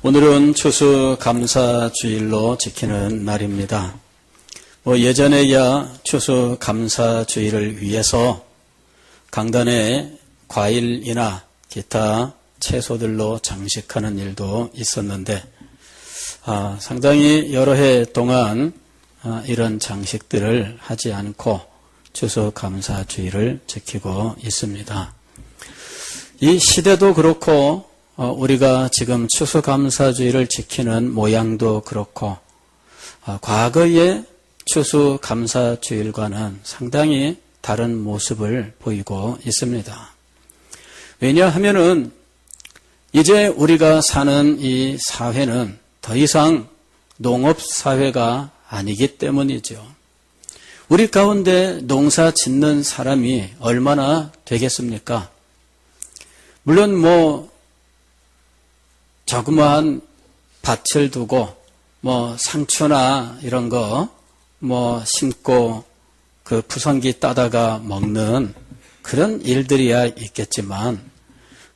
오늘은 추수감사주일로 지키는 날입니다. 예전에야 추수감사주일을 위해서 강단에 과일이나 기타 채소들로 장식하는 일도 있었는데 상당히 여러 해 동안 이런 장식들을 하지 않고 추수감사주일을 지키고 있습니다. 이 시대도 그렇고 우리가 지금 추수감사주일을 지키는 모양도 그렇고 과거의 추수감사주일과는 상당히 다른 모습을 보이고 있습니다. 왜냐하면은 이제 우리가 사는 이 사회는 더 이상 농업사회가 아니기 때문이죠. 우리 가운데 농사 짓는 사람이 얼마나 되겠습니까? 물론 조그마한 밭을 두고 상추나 이런 거 심고 그 푸성기 따다가 먹는 그런 일들이야 있겠지만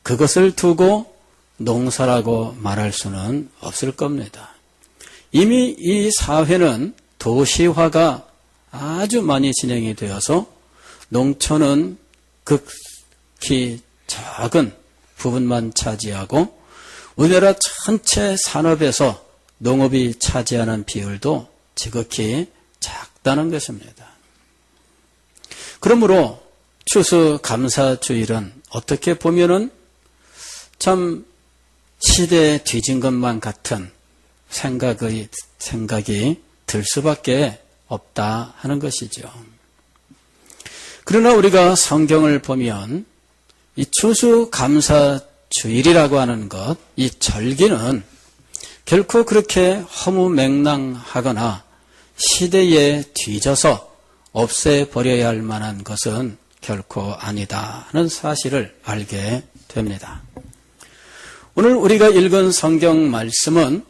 그것을 두고 농사라고 말할 수는 없을 겁니다. 이미 이 사회는 도시화가 아주 많이 진행이 되어서 농촌은 극히 작은 부분만 차지하고 우리나라 전체 산업에서 농업이 차지하는 비율도 지극히 작다는 것입니다. 그러므로 추수감사주일은 어떻게 보면은 참 시대에 뒤진 것만 같은 생각이 들 수밖에 없다 하는 것이죠. 그러나 우리가 성경을 보면 이 추수감사주일이라고 하는 것, 이 절기는 결코 그렇게 허무맹랑하거나 시대에 뒤져서 없애버려야 할 만한 것은 결코 아니다 하는 사실을 알게 됩니다. 오늘 우리가 읽은 성경 말씀은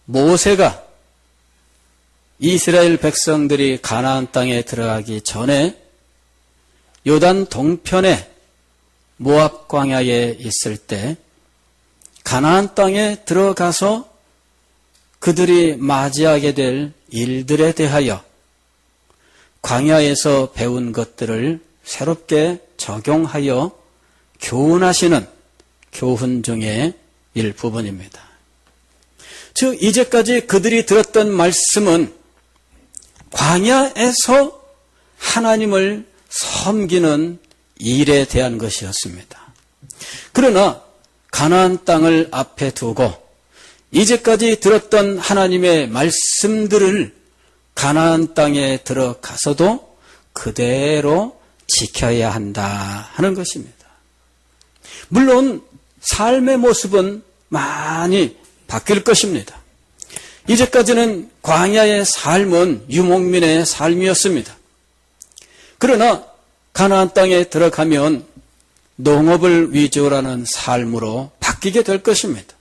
모세가 이스라엘 백성들이 가나안 땅에 들어가기 전에 요단 동편에 모압 광야에 있을 때 가나안 땅에 들어가서 그들이 맞이하게 될 일들에 대하여 광야에서 배운 것들을 새롭게 적용하여 교훈하시는 교훈 중의 일부분입니다. 즉 이제까지 그들이 들었던 말씀은 광야에서 하나님을 섬기는 일에 대한 것이었습니다. 그러나 가나안 땅을 앞에 두고 이제까지 들었던 하나님의 말씀들을 가나안 땅에 들어가서도 그대로 지켜야 한다 하는 것입니다. 물론 삶의 모습은 많이 바뀔 것입니다. 이제까지는 광야의 삶은 유목민의 삶이었습니다. 그러나 가나안 땅에 들어가면 농업을 위주로 하는 삶으로 바뀌게 될 것입니다.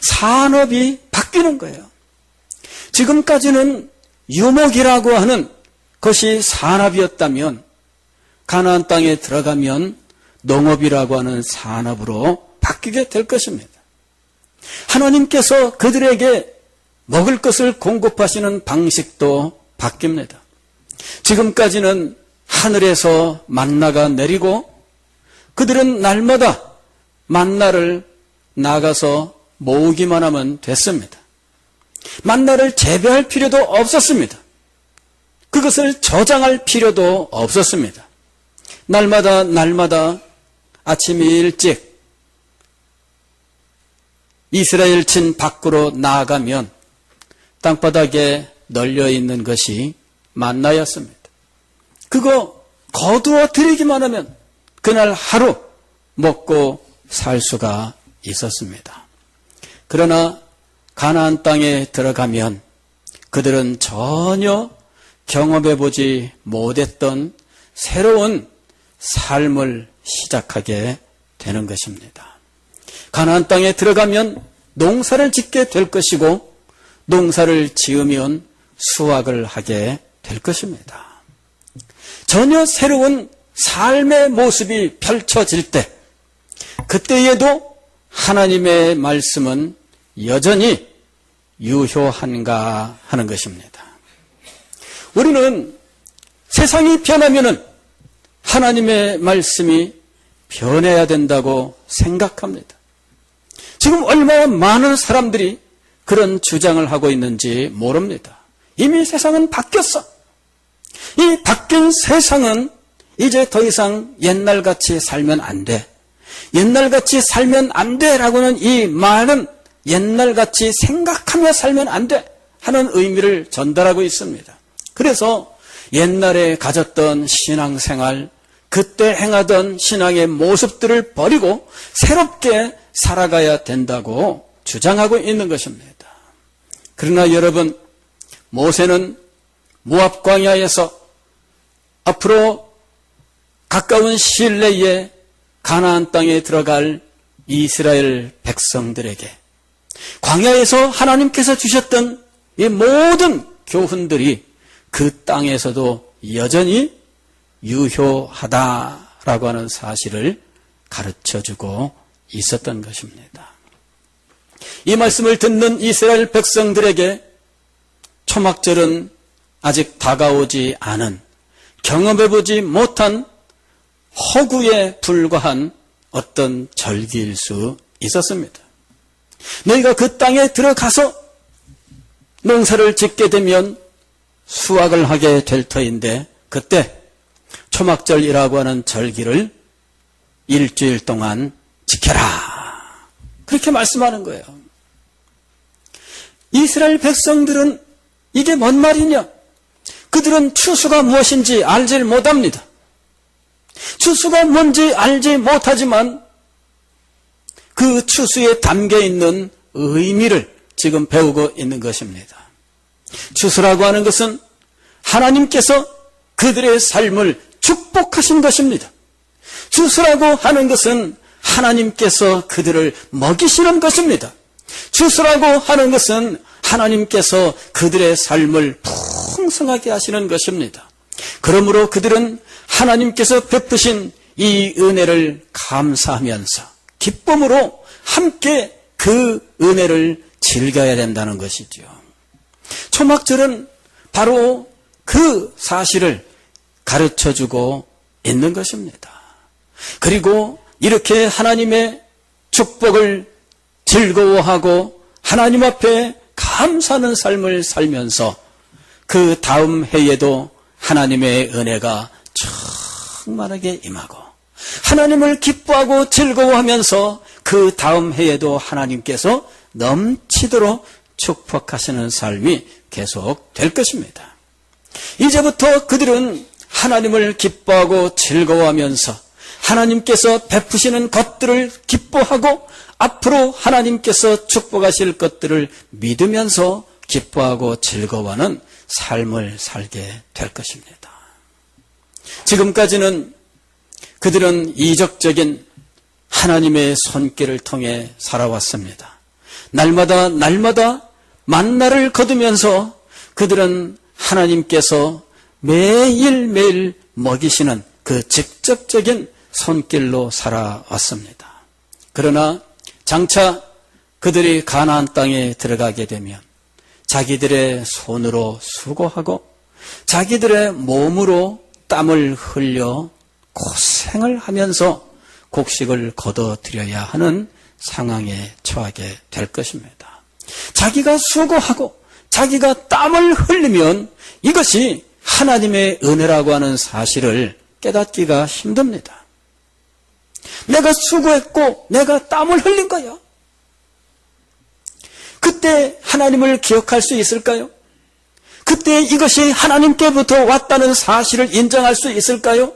산업이 바뀌는 거예요. 지금까지는 유목이라고 하는 것이 산업이었다면 가나안 땅에 들어가면 농업이라고 하는 산업으로 바뀌게 될 것입니다. 하나님께서 그들에게 먹을 것을 공급하시는 방식도 바뀝니다. 지금까지는 하늘에서 만나가 내리고 그들은 날마다 만나를 나가서 모으기만 하면 됐습니다. 만나를 재배할 필요도 없었습니다. 그것을 저장할 필요도 없었습니다. 날마다 아침 일찍 이스라엘 진 밖으로 나아가면 땅바닥에 널려있는 것이 만나였습니다. 그거 거두어 드리기만 하면 그날 하루 먹고 살 수가 있었습니다. 그러나 가나안 땅에 들어가면 그들은 전혀 경험해보지 못했던 새로운 삶을 시작하게 되는 것입니다. 가나안 땅에 들어가면 농사를 짓게 될 것이고 농사를 지으면 수확을 하게 될 것입니다. 전혀 새로운 삶의 모습이 펼쳐질 때 그때에도 하나님의 말씀은 여전히 유효한가 하는 것입니다. 우리는 세상이 변하면은 하나님의 말씀이 변해야 된다고 생각합니다. 지금 얼마나 많은 사람들이 그런 주장을 하고 있는지 모릅니다. 이미 세상은 바뀌었어. 이 바뀐 세상은 이제 더 이상 옛날같이 살면 안 돼. 옛날같이 살면 안 돼라고는 이 말은 옛날같이 생각하며 살면 안 돼 하는 의미를 전달하고 있습니다. 그래서 옛날에 가졌던 신앙생활, 그때 행하던 신앙의 모습들을 버리고 새롭게 살아가야 된다고 주장하고 있는 것입니다. 그러나 여러분, 모세는 모압 광야에서 앞으로 가까운 시일 내에 가나안 땅에 들어갈 이스라엘 백성들에게 광야에서 하나님께서 주셨던 이 모든 교훈들이 그 땅에서도 여전히 유효하다라고 하는 사실을 가르쳐주고 있었던 것입니다. 이 말씀을 듣는 이스라엘 백성들에게 초막절은 아직 다가오지 않은, 경험해보지 못한 허구에 불과한 어떤 절기일 수 있었습니다. 너희가 그 땅에 들어가서 농사를 짓게 되면 수확을 하게 될 터인데 그때 초막절이라고 하는 절기를 일주일 동안 지켜라. 그렇게 말씀하는 거예요. 이스라엘 백성들은 이게 뭔 말이냐? 그들은 추수가 무엇인지 알지 못합니다. 추수가 뭔지 알지 못하지만 그 추수에 담겨있는 의미를 지금 배우고 있는 것입니다. 추수라고 하는 것은 하나님께서 그들의 삶을 축복하신 것입니다. 추수라고 하는 것은 하나님께서 그들을 먹이시는 것입니다. 추수라고 하는 것은 하나님께서 그들의 삶을 풍성하게 하시는 것입니다. 그러므로 그들은 하나님께서 베푸신 이 은혜를 감사하면서 기쁨으로 함께 그 은혜를 즐겨야 된다는 것이죠. 초막절은 바로 그 사실을 가르쳐주고 있는 것입니다. 그리고 이렇게 하나님의 축복을 즐거워하고 하나님 앞에 감사하는 삶을 살면서 그 다음 해에도 하나님의 은혜가 충만하게 임하고 하나님을 기뻐하고 즐거워하면서 그 다음 해에도 하나님께서 넘치도록 축복하시는 삶이 계속 될 것입니다. 이제부터 그들은 하나님을 기뻐하고 즐거워하면서 하나님께서 베푸시는 것들을 기뻐하고 앞으로 하나님께서 축복하실 것들을 믿으면서 기뻐하고 즐거워하는 삶을 살게 될 것입니다. 지금까지는 그들은 이적적인 하나님의 손길을 통해 살아왔습니다. 날마다 만나를 거두면서 그들은 하나님께서 매일매일 먹이시는 그 직접적인 손길로 살아왔습니다. 그러나 장차 그들이 가나안 땅에 들어가게 되면 자기들의 손으로 수고하고 자기들의 몸으로 땀을 흘려 고생을 하면서 곡식을 거둬들여야 하는 상황에 처하게 될 것입니다. 자기가 수고하고 자기가 땀을 흘리면 이것이 하나님의 은혜라고 하는 사실을 깨닫기가 힘듭니다. 내가 수고했고 내가 땀을 흘린 거야. 그때 하나님을 기억할 수 있을까요? 그때 이것이 하나님께부터 왔다는 사실을 인정할 수 있을까요?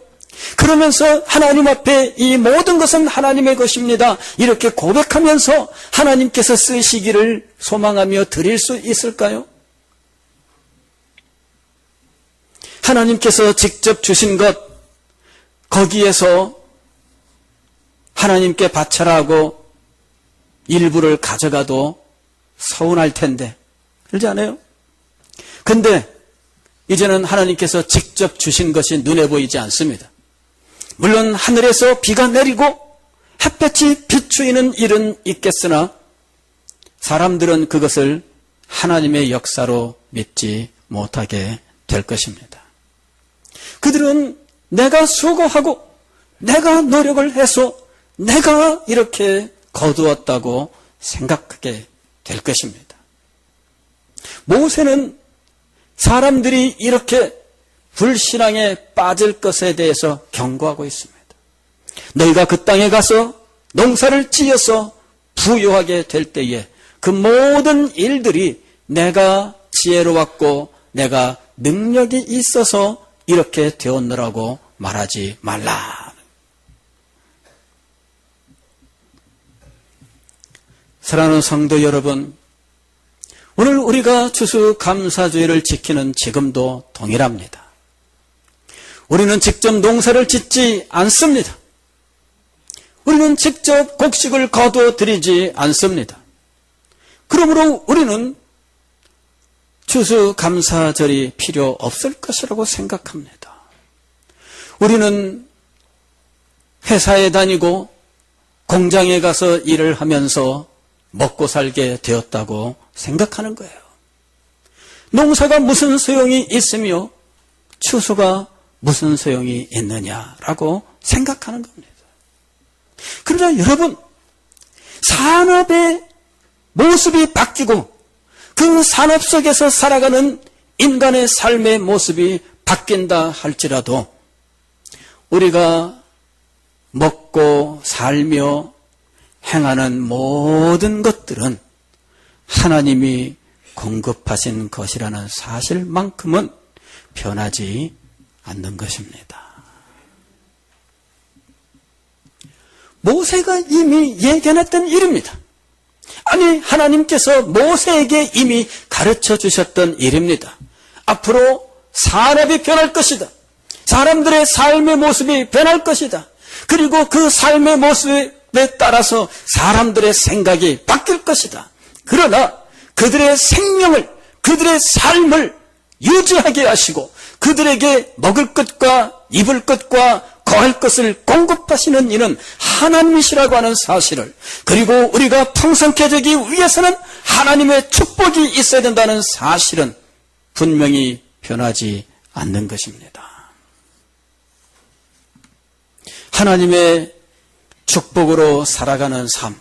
그러면서 하나님 앞에 이 모든 것은 하나님의 것입니다. 이렇게 고백하면서 하나님께서 쓰시기를 소망하며 드릴 수 있을까요? 하나님께서 직접 주신 것, 거기에서 하나님께 바쳐라고 일부를 가져가도 서운할 텐데, 그렇지 않아요? 근데 이제는 하나님께서 직접 주신 것이 눈에 보이지 않습니다. 물론 하늘에서 비가 내리고 햇볕이 비추이는 일은 있겠으나 사람들은 그것을 하나님의 역사로 믿지 못하게 될 것입니다. 그들은 내가 수고하고 내가 노력을 해서 내가 이렇게 거두었다고 생각하게 될 것입니다. 모세는 사람들이 이렇게 불신앙에 빠질 것에 대해서 경고하고 있습니다. 너희가 그 땅에 가서 농사를 지어서 부유하게 될 때에 그 모든 일들이 내가 지혜로웠고 내가 능력이 있어서 이렇게 되었느라고 말하지 말라. 사랑하는 성도 여러분, 오늘 우리가 추수감사주의를 지키는 지금도 동일합니다. 우리는 직접 농사를 짓지 않습니다. 우리는 직접 곡식을 거두어 드리지 않습니다. 그러므로 우리는 추수감사절이 필요 없을 것이라고 생각합니다. 우리는 회사에 다니고 공장에 가서 일을 하면서 먹고 살게 되었다고 생각하는 거예요. 농사가 무슨 소용이 있으며 추수가 무슨 소용이 있느냐라고 생각하는 겁니다. 그러나 여러분, 산업의 모습이 바뀌고 그 산업 속에서 살아가는 인간의 삶의 모습이 바뀐다 할지라도 우리가 먹고 살며 행하는 모든 것들은 하나님이 공급하신 것이라는 사실만큼은 변하지 않는 것입니다. 모세가 이미 예견했던 일입니다. 아니, 하나님께서 모세에게 이미 가르쳐 주셨던 일입니다. 앞으로 산업이 변할 것이다. 사람들의 삶의 모습이 변할 것이다. 그리고 그 삶의 모습에 따라서 사람들의 생각이 바뀔 것이다. 그러나 그들의 생명을, 그들의 삶을 유지하게 하시고 그들에게 먹을 것과 입을 것과 거할 것을 공급하시는 이는 하나님이시라고 하는 사실을, 그리고 우리가 풍성케 되기 위해서는 하나님의 축복이 있어야 된다는 사실은 분명히 변하지 않는 것입니다. 하나님의 축복으로 살아가는 삶,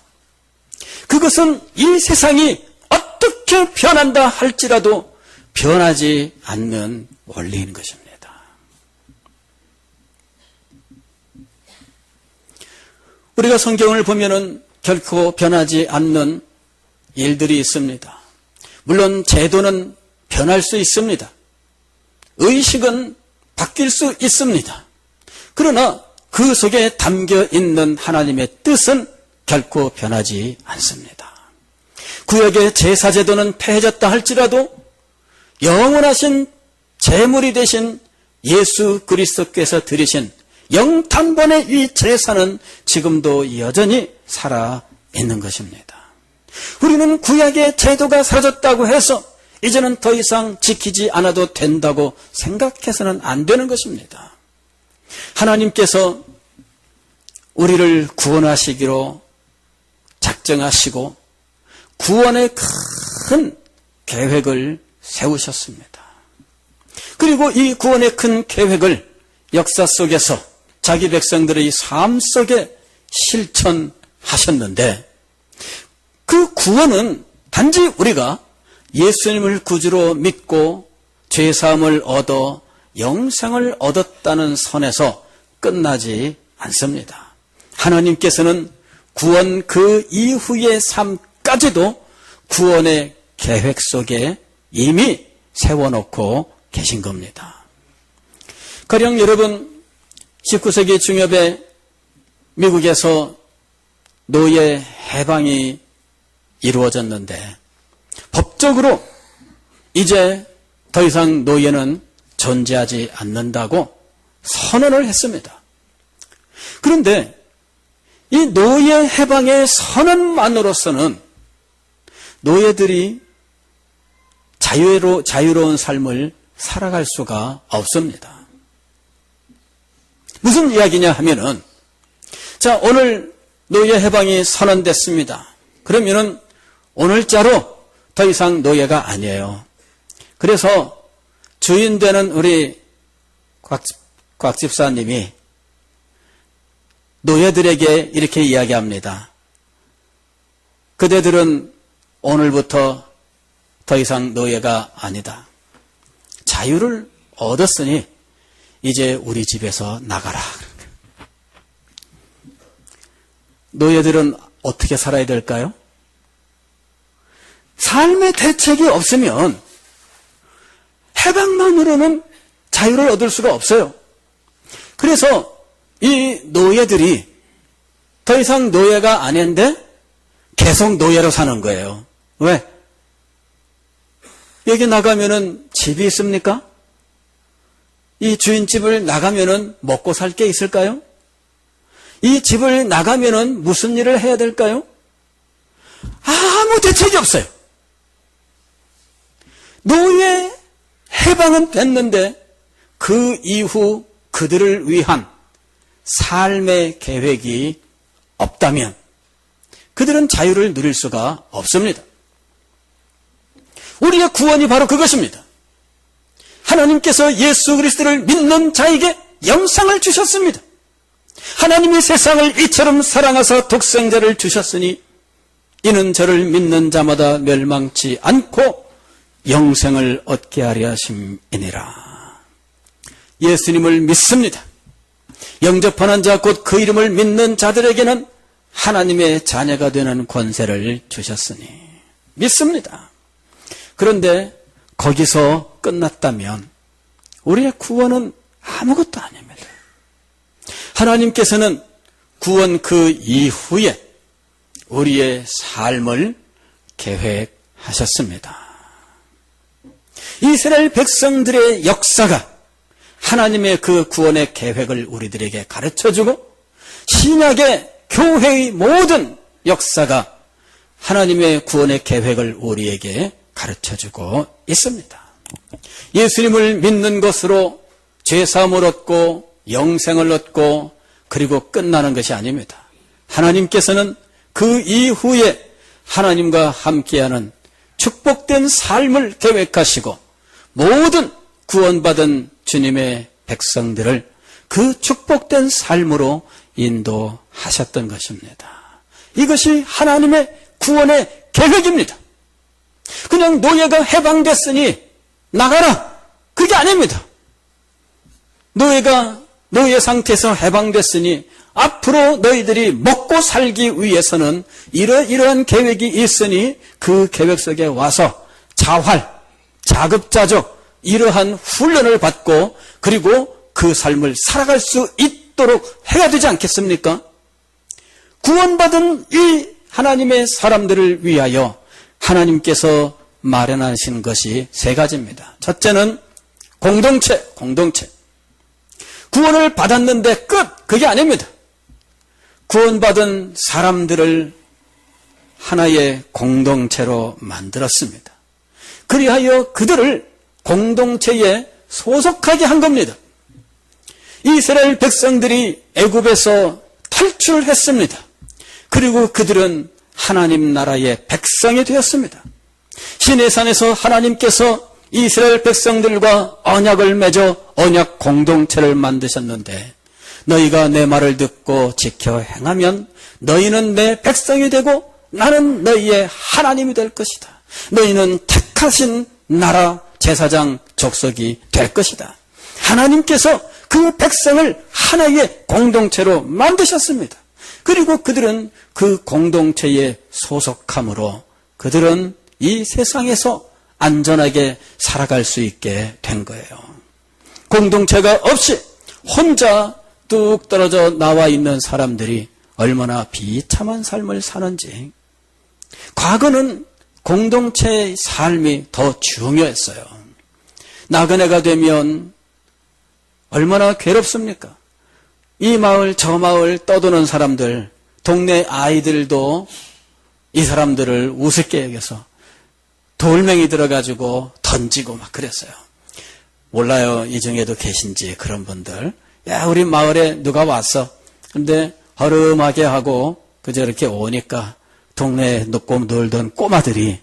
그것은 이 세상이 어떻게 변한다 할지라도 변하지 않는 원리인 것입니다. 우리가 성경을 보면은 결코 변하지 않는 일들이 있습니다. 물론 제도는 변할 수 있습니다. 의식은 바뀔 수 있습니다. 그러나 그 속에 담겨 있는 하나님의 뜻은 결코 변하지 않습니다. 구약의 제사제도는 폐해졌다 할지라도 영원하신 제물이 되신 예수 그리스도께서 드리신 영탄번의 이 제사는 지금도 여전히 살아있는 것입니다. 우리는 구약의 제도가 사라졌다고 해서 이제는 더 이상 지키지 않아도 된다고 생각해서는 안 되는 것입니다. 하나님께서 우리를 구원하시기로 작정하시고 구원의 큰 계획을 세우셨습니다. 그리고 이 구원의 큰 계획을 역사 속에서 자기 백성들의 삶 속에 실천하셨는데, 그 구원은 단지 우리가 예수님을 구주로 믿고 죄사함을 얻어 영생을 얻었다는 선에서 끝나지 않습니다. 하나님께서는 구원 그 이후의 삶까지도 구원의 계획 속에 이미 세워놓고 계신 겁니다. 가령 여러분, 19세기 중엽에 미국에서 노예 해방이 이루어졌는데 법적으로 이제 더 이상 노예는 존재하지 않는다고 선언을 했습니다. 그런데 이 노예 해방의 선언만으로서는 노예들이 자유로운 삶을 살아갈 수가 없습니다. 무슨 이야기냐 하면은, 자, 오늘 노예 해방이 선언됐습니다. 그러면은 오늘자로 더 이상 노예가 아니에요. 그래서 주인 되는 우리 곽 집사님이 노예들에게 이렇게 이야기합니다. 그대들은 오늘부터 더 이상 노예가 아니다. 자유를 얻었으니 이제 우리 집에서 나가라. 노예들은 어떻게 살아야 될까요? 삶의 대책이 없으면 해방만으로는 자유를 얻을 수가 없어요. 그래서 이 노예들이 더 이상 노예가 아닌데 계속 노예로 사는 거예요. 왜? 여기 나가면은 집이 있습니까? 이 주인집을 나가면은 먹고 살 게 있을까요? 이 집을 나가면은 무슨 일을 해야 될까요? 아무 대책이 없어요. 노예 해방은 됐는데 그 이후 그들을 위한 삶의 계획이 없다면 그들은 자유를 누릴 수가 없습니다. 우리의 구원이 바로 그것입니다. 하나님께서 예수 그리스도를 믿는 자에게 영생을 주셨습니다. 하나님이 세상을 이처럼 사랑하사 독생자를 주셨으니 이는 저를 믿는 자마다 멸망치 않고 영생을 얻게 하려 하심이니라. 예수님을 믿습니다. 영접하는 자 곧 그 이름을 믿는 자들에게는 하나님의 자녀가 되는 권세를 주셨으니 믿습니다. 그런데 거기서 끝났다면 우리의 구원은 아무것도 아닙니다. 하나님께서는 구원 그 이후에 우리의 삶을 계획하셨습니다. 이스라엘 백성들의 역사가 하나님의 그 구원의 계획을 우리들에게 가르쳐주고 신약의 교회의 모든 역사가 하나님의 구원의 계획을 우리에게 가르쳐주고 있습니다. 예수님을 믿는 것으로 죄사함을 얻고 영생을 얻고 그리고 끝나는 것이 아닙니다. 하나님께서는 그 이후에 하나님과 함께하는 축복된 삶을 계획하시고 모든 구원받은 주님의 백성들을 그 축복된 삶으로 인도하셨던 것입니다. 이것이 하나님의 구원의 계획입니다. 그냥 노예가 해방됐으니 나가라. 그게 아닙니다. 노예가 노예 상태에서 해방됐으니 앞으로 너희들이 먹고 살기 위해서는 이러한 계획이 있으니 그 계획 속에 와서 자활, 자급자족 이러한 훈련을 받고 그리고 그 삶을 살아갈 수 있도록 해야 되지 않겠습니까? 구원받은 이 하나님의 사람들을 위하여 하나님께서 마련하신 것이 세 가지입니다. 첫째는 공동체. 구원을 받았는데 끝! 그게 아닙니다. 구원받은 사람들을 하나의 공동체로 만들었습니다. 그리하여 그들을 공동체에 소속하게 한 겁니다. 이스라엘 백성들이 애굽에서 탈출했습니다. 그리고 그들은 하나님 나라의 백성이 되었습니다. 시내산에서 하나님께서 이스라엘 백성들과 언약을 맺어 언약 공동체를 만드셨는데 너희가 내 말을 듣고 지켜 행하면 너희는 내 백성이 되고 나는 너희의 하나님이 될 것이다. 너희는 택하신 나라 제사장 족속이 될 것이다. 하나님께서 그 백성을 하나의 공동체로 만드셨습니다. 그리고 그들은 그 공동체에 소속함으로 그들은 이 세상에서 안전하게 살아갈 수 있게 된 거예요. 공동체가 없이 혼자 뚝 떨어져 나와 있는 사람들이 얼마나 비참한 삶을 사는지. 과거는 공동체의 삶이 더 중요했어요. 나그네가 되면 얼마나 괴롭습니까? 이 마을 저 마을 떠도는 사람들, 동네 아이들도 이 사람들을 우습게 여겨서 돌멩이 들어가지고 던지고 막 그랬어요. 몰라요. 이 중에도 계신지 그런 분들. 야, 우리 마을에 누가 왔어. 근데 허름하게 하고 그저 이렇게 오니까 동네에 놀던 꼬마들이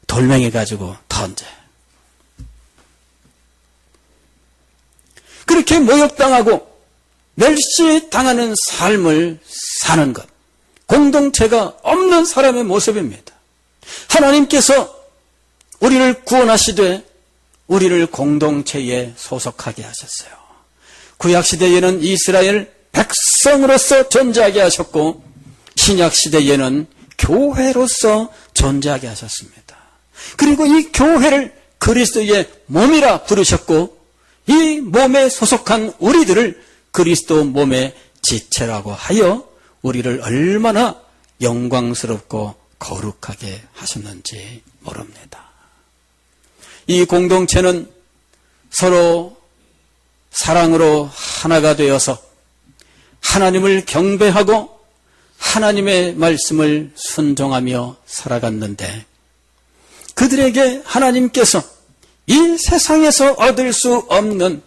돌멩이 가지고 던져요. 그렇게 모욕당하고 멸시당하는 삶을 사는 것, 공동체가 없는 사람의 모습입니다. 하나님께서 우리를 구원하시되 우리를 공동체에 소속하게 하셨어요. 구약시대에는 이스라엘 백성으로서 존재하게 하셨고 신약시대에는 교회로서 존재하게 하셨습니다. 그리고 이 교회를 그리스도의 몸이라 부르셨고 이 몸에 소속한 우리들을 그리스도 몸의 지체라고 하여 우리를 얼마나 영광스럽고 거룩하게 하셨는지 모릅니다. 이 공동체는 서로 사랑으로 하나가 되어서 하나님을 경배하고 하나님의 말씀을 순종하며 살아갔는데 그들에게 하나님께서 이 세상에서 얻을 수 없는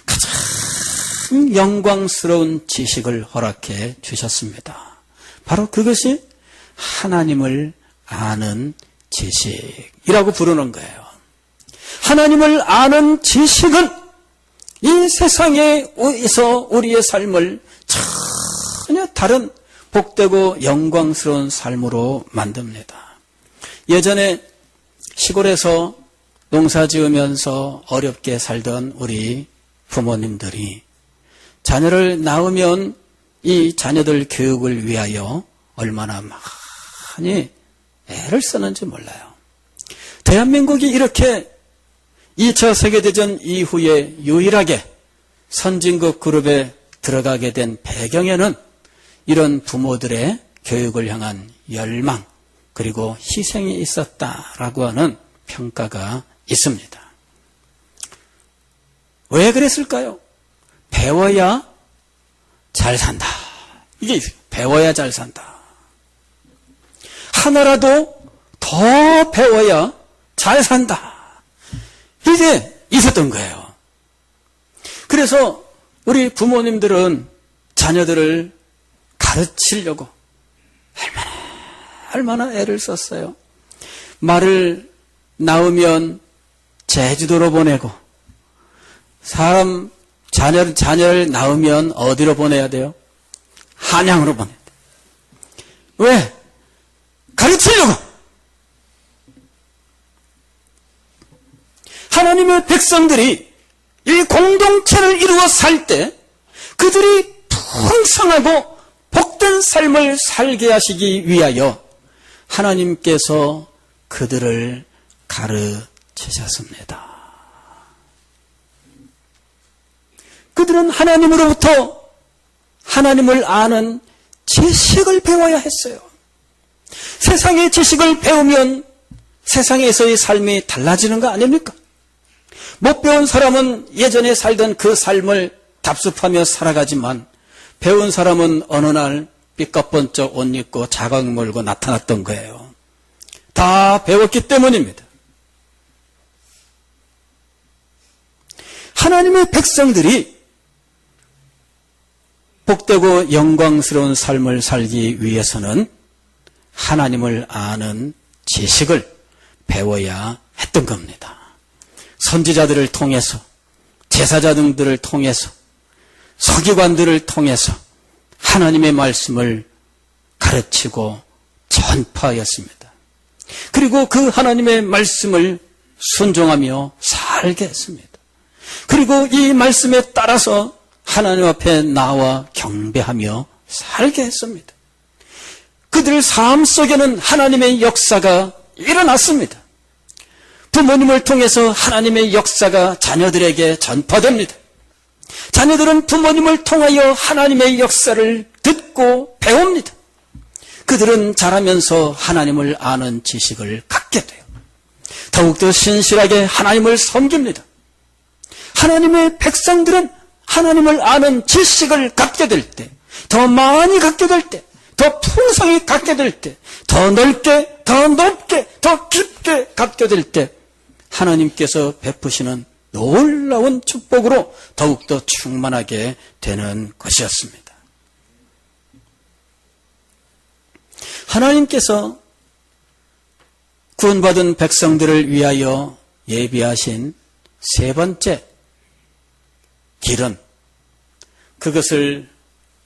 가장 영광스러운 지식을 허락해 주셨습니다. 바로 그것이 하나님을 아는 지식이라고 부르는 거예요. 하나님을 아는 지식은 이 세상에서 우리의 삶을 전혀 다른 복되고 영광스러운 삶으로 만듭니다. 예전에 시골에서 농사 지으면서 어렵게 살던 우리 부모님들이 자녀를 낳으면 이 자녀들 교육을 위하여 얼마나 많이 애를 쓰는지 몰라요. 대한민국이 이렇게 2차 세계대전 이후에 유일하게 선진국 그룹에 들어가게 된 배경에는 이런 부모들의 교육을 향한 열망 그리고 희생이 있었다라고 하는 평가가 있습니다. 왜 그랬을까요? 배워야 잘 산다. 이게 배워야 잘 산다. 하나라도 더 배워야 잘 산다. 이게 있었던 거예요. 그래서 우리 부모님들은 자녀들을 가르치려고 얼마나 애를 썼어요. 말을 낳으면 제주도로 보내고 자녀를 낳으면 어디로 보내야 돼요? 한양으로 보내야 돼요. 왜? 가르치려고! 하나님의 백성들이 이 공동체를 이루어 살 때 그들이 풍성하고 복된 삶을 살게 하시기 위하여 하나님께서 그들을 가르치셨습니다. 그들은 하나님으로부터 하나님을 아는 지식을 배워야 했어요. 세상의 지식을 배우면 세상에서의 삶이 달라지는 거 아닙니까? 못 배운 사람은 예전에 살던 그 삶을 답습하며 살아가지만 배운 사람은 어느 날 삐까번쩍 옷 입고 자각 몰고 나타났던 거예요. 다 배웠기 때문입니다. 하나님의 백성들이 복되고 영광스러운 삶을 살기 위해서는 하나님을 아는 지식을 배워야 했던 겁니다. 선지자들을 통해서, 제사장들을 통해서, 서기관들을 통해서 하나님의 말씀을 가르치고 전파하였습니다. 그리고 그 하나님의 말씀을 순종하며 살게 했습니다. 그리고 이 말씀에 따라서 하나님 앞에 나와 경배하며 살게 했습니다. 그들 삶 속에는 하나님의 역사가 일어났습니다. 부모님을 통해서 하나님의 역사가 자녀들에게 전파됩니다. 자녀들은 부모님을 통하여 하나님의 역사를 듣고 배웁니다. 그들은 자라면서 하나님을 아는 지식을 갖게 돼요. 더욱더 신실하게 하나님을 섬깁니다. 하나님의 백성들은 하나님을 아는 지식을 갖게 될 때, 더 많이 갖게 될 때, 더 풍성히 갖게 될 때, 더 넓게, 더 높게, 더 깊게 갖게 될 때 하나님께서 베푸시는 놀라운 축복으로 더욱더 충만하게 되는 것이었습니다. 하나님께서 구원받은 백성들을 위하여 예비하신 세 번째 길은 그것을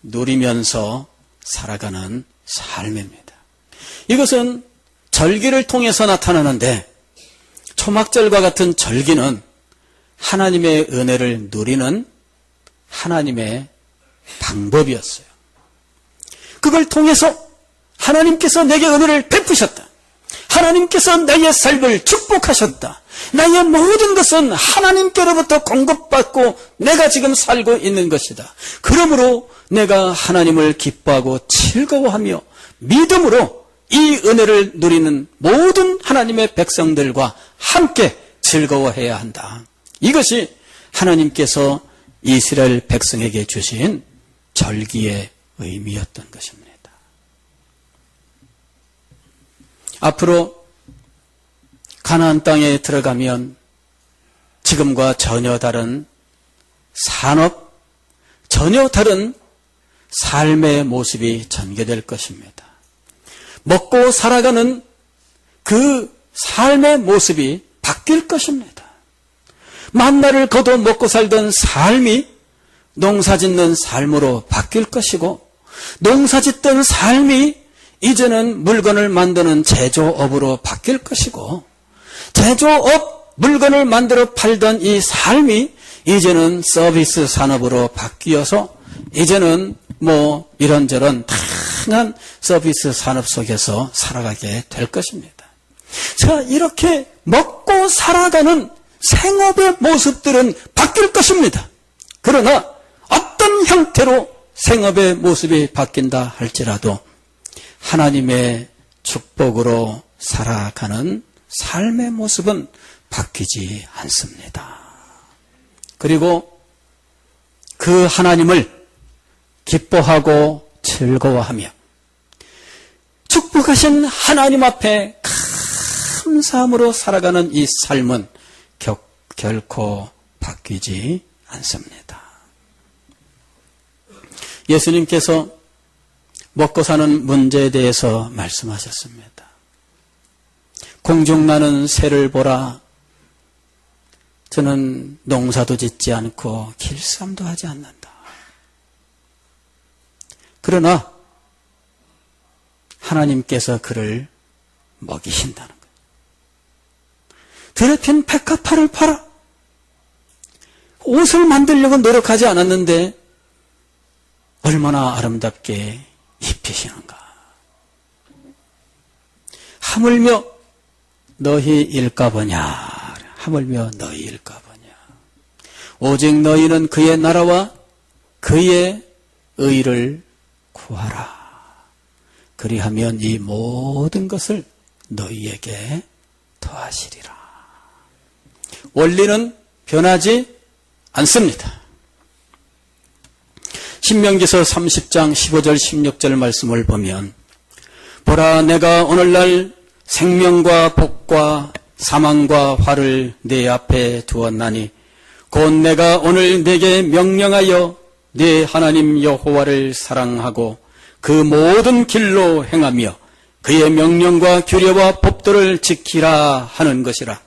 누리면서 살아가는 삶입니다. 이것은 절기를 통해서 나타나는데 초막절과 같은 절기는 하나님의 은혜를 누리는 하나님의 방법이었어요. 그걸 통해서 하나님께서 내게 은혜를 베푸셨다. 하나님께서 나의 삶을 축복하셨다. 나의 모든 것은 하나님께로부터 공급받고 내가 지금 살고 있는 것이다. 그러므로 내가 하나님을 기뻐하고 즐거워하며 믿음으로 이 은혜를 누리는 모든 하나님의 백성들과 함께 즐거워해야 한다. 이것이 하나님께서 이스라엘 백성에게 주신 절기의 의미였던 것입니다. 앞으로 가나안 땅에 들어가면 지금과 전혀 다른 산업, 전혀 다른 삶의 모습이 전개될 것입니다. 먹고 살아가는 그 삶의 모습이 바뀔 것입니다. 만나를 거둬 먹고 살던 삶이 농사짓는 삶으로 바뀔 것이고, 농사짓던 삶이 이제는 물건을 만드는 제조업으로 바뀔 것이고, 제조업, 물건을 만들어 팔던 이 삶이 이제는 서비스 산업으로 바뀌어서 이제는 이런저런 다양한 서비스 산업 속에서 살아가게 될 것입니다. 자, 이렇게 먹고 살아가는 생업의 모습들은 바뀔 것입니다. 그러나 어떤 형태로 생업의 모습이 바뀐다 할지라도 하나님의 축복으로 살아가는 삶의 모습은 바뀌지 않습니다. 그리고 그 하나님을 기뻐하고 즐거워하며 축복하신 하나님 앞에 감사함으로 살아가는 이 삶은 결코 바뀌지 않습니다. 예수님께서 먹고 사는 문제에 대해서 말씀하셨습니다. 공중 나는 새를 보라. 저는 농사도 짓지 않고 길쌈도 하지 않는다. 그러나 하나님께서 그를 먹이신다는 거예요. 들에 핀 백합화를 팔아. 옷을 만들려고 노력하지 않았는데 얼마나 아름답게 입히시는가. 하물며 너희 일까보냐. 하물며 너희 일까보냐. 오직 너희는 그의 나라와 그의 의를 구하라. 그리하면 이 모든 것을 너희에게 더하시리라. 원리는 변하지 않습니다. 신명기서 30장 15절 16절 말씀을 보면 보라 내가 오늘날 생명과 복과 사망과 화를 네 앞에 두었나니 곧 내가 오늘 네게 명령하여 네 하나님 여호와를 사랑하고 그 모든 길로 행하며 그의 명령과 규례와 법도를 지키라 하는 것이라.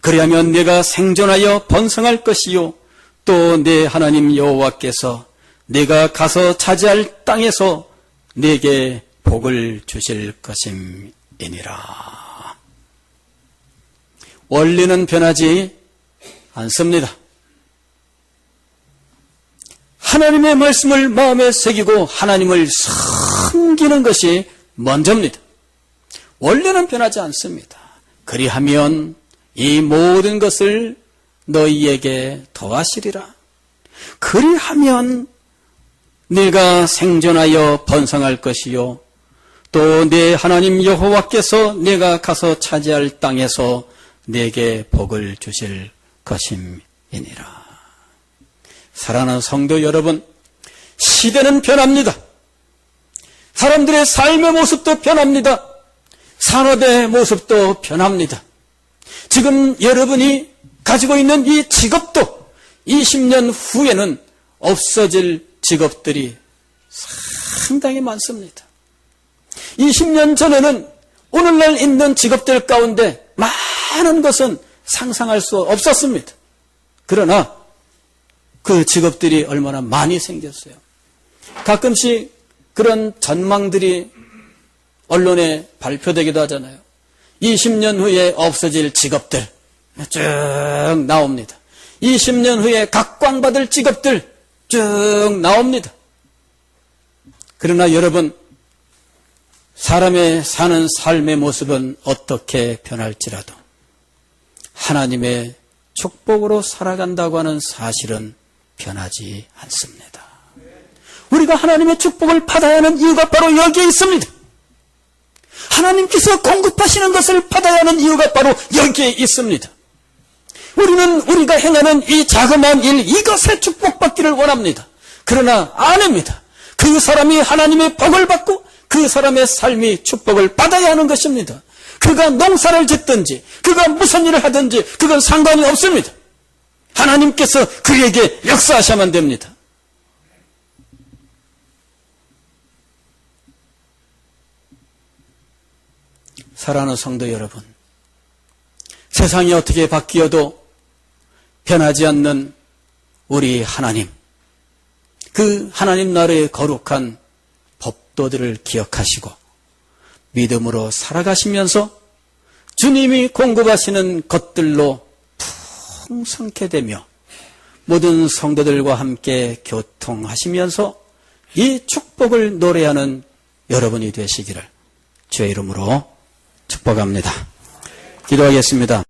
그리하면 네가 생존하여 번성할 것이요 또 네 하나님 여호와께서 네가 가서 차지할 땅에서 네게 복을 주실 것임이니라. 원리는 변하지 않습니다. 하나님의 말씀을 마음에 새기고 하나님을 섬기는 것이 먼저입니다. 원리는 변하지 않습니다. 그리하면 이 모든 것을 너희에게 더하시리라. 그리하면 네가 생존하여 번성할 것이요 또 네 하나님 여호와께서 네가 가서 차지할 땅에서 네게 복을 주실 것임이니라. 사랑하는 성도 여러분, 시대는 변합니다. 사람들의 삶의 모습도 변합니다. 산업의 모습도 변합니다. 지금 여러분이 가지고 있는 이 직업도 20년 후에는 없어질 직업들이 상당히 많습니다. 20년 전에는 오늘날 있는 직업들 가운데 많은 것은 상상할 수 없었습니다. 그러나 그 직업들이 얼마나 많이 생겼어요. 가끔씩 그런 전망들이 언론에 발표되기도 하잖아요. 20년 후에 없어질 직업들 쭉 나옵니다. 20년 후에 각광받을 직업들 쭉 나옵니다. 그러나 여러분, 사람의 사는 삶의 모습은 어떻게 변할지라도 하나님의 축복으로 살아간다고 하는 사실은 변하지 않습니다. 우리가 하나님의 축복을 받아야 하는 이유가 바로 여기에 있습니다. 하나님께서 공급하시는 것을 받아야 하는 이유가 바로 여기에 있습니다. 우리는 우리가 행하는 이 자그마한 일, 이것에 축복받기를 원합니다. 그러나 아닙니다. 그 사람이 하나님의 복을 받고 그 사람의 삶이 축복을 받아야 하는 것입니다. 그가 농사를 짓든지 그가 무슨 일을 하든지 그건 상관이 없습니다. 하나님께서 그에게 역사하셔야만 됩니다. 사랑하는 성도 여러분, 세상이 어떻게 바뀌어도 변하지 않는 우리 하나님, 그 하나님 나라의 거룩한 법도들을 기억하시고 믿음으로 살아가시면서 주님이 공급하시는 것들로 풍성케 되며 모든 성도들과 함께 교통하시면서 이 축복을 노래하는 여러분이 되시기를 주의 이름으로 축복합니다. 기도하겠습니다.